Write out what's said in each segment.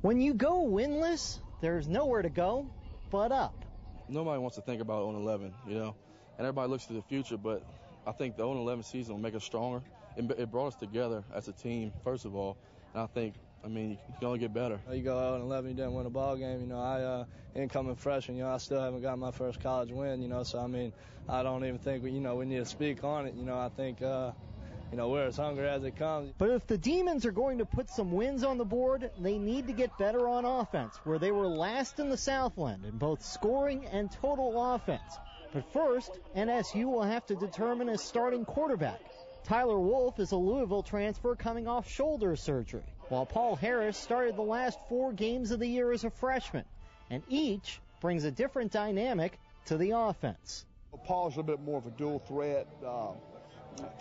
When you go winless, there's nowhere to go but up. Nobody wants to think about 0-11, and everybody looks to the future, but I think the 0-11 season will make us stronger. It brought us together as a team, first of all, and I think, you can only get better. You go 0-11, you didn't win a ball game. I incoming freshman, I still haven't got my first college win, so I don't even think we need to speak on it. I think we're as hungry as it comes. But if the Demons are going to put some wins on the board, they need to get better on offense, where they were last in the Southland in both scoring and total offense. But first, NSU will have to determine a starting quarterback. Tyler Wolf is a Louisville transfer coming off shoulder surgery, while Paul Harris started the last 4 games of the year as a freshman, and each brings a different dynamic to the offense. Paul's a little bit more of a dual threat.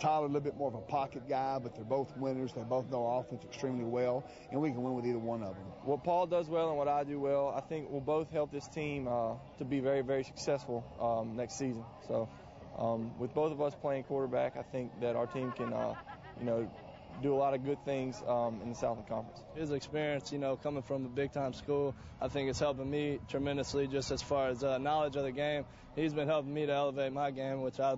Tyler a little bit more of a pocket guy, but they're both winners. They both know our offense extremely well, and we can win with either one of them. What Paul does well and what I do well, I think will both help this team to be very, very successful next season. So with both of us playing quarterback, I think that our team can, do a lot of good things in the Southland Conference. His experience, coming from a big-time school, I think it's helping me tremendously just as far as knowledge of the game. He's been helping me to elevate my game, which I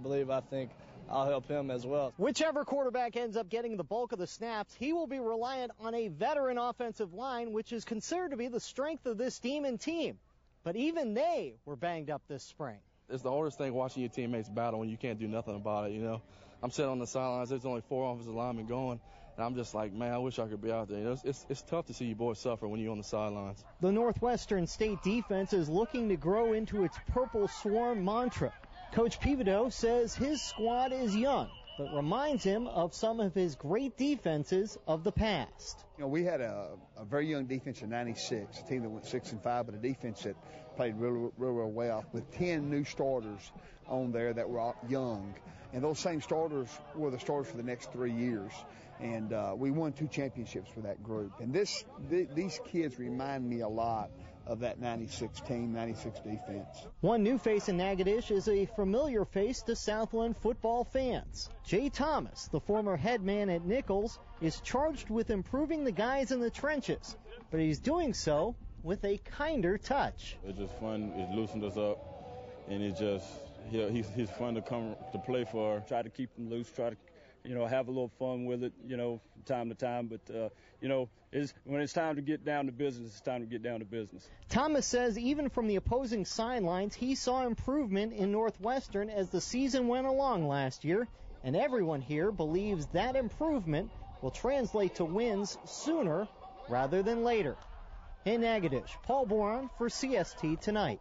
think I'll help him as well. Whichever quarterback ends up getting the bulk of the snaps, he will be reliant on a veteran offensive line, which is considered to be the strength of this Demon team. But even they were banged up this spring. It's the hardest thing watching your teammates battle when you can't do nothing about it, I'm sitting on the sidelines. There's only 4 offensive linemen going, and I'm just like, man, I wish I could be out there. It's tough to see you boys suffer when you're on the sidelines. The Northwestern State defense is looking to grow into its Purple Swarm mantra. Coach Pivoto says his squad is young, but reminds him of some of his great defenses of the past. We had a very young defense in '96, a team that went 6-5, but a defense that played real well with 10 new starters on there that were young. And those same starters were the starters for the next 3 years. And we won 2 championships with that group. And these kids remind me a lot of that 96 team, 96 defense. One new face in Natchitoches is a familiar face to Southland football fans. Jay Thomas, the former head man at Nichols, is charged with improving the guys in the trenches, but he's doing so with a kinder touch. It's just fun. It loosened us up, and he's fun to come to play for. Try to keep him loose, try to have a little fun with it, from time to time. But, when it's time to get down to business, it's time to get down to business. Thomas says even from the opposing sidelines, he saw improvement in Northwestern as the season went along last year, and everyone here believes that improvement will translate to wins sooner rather than later. In Natchitoches, Paul Boron for CST Tonight.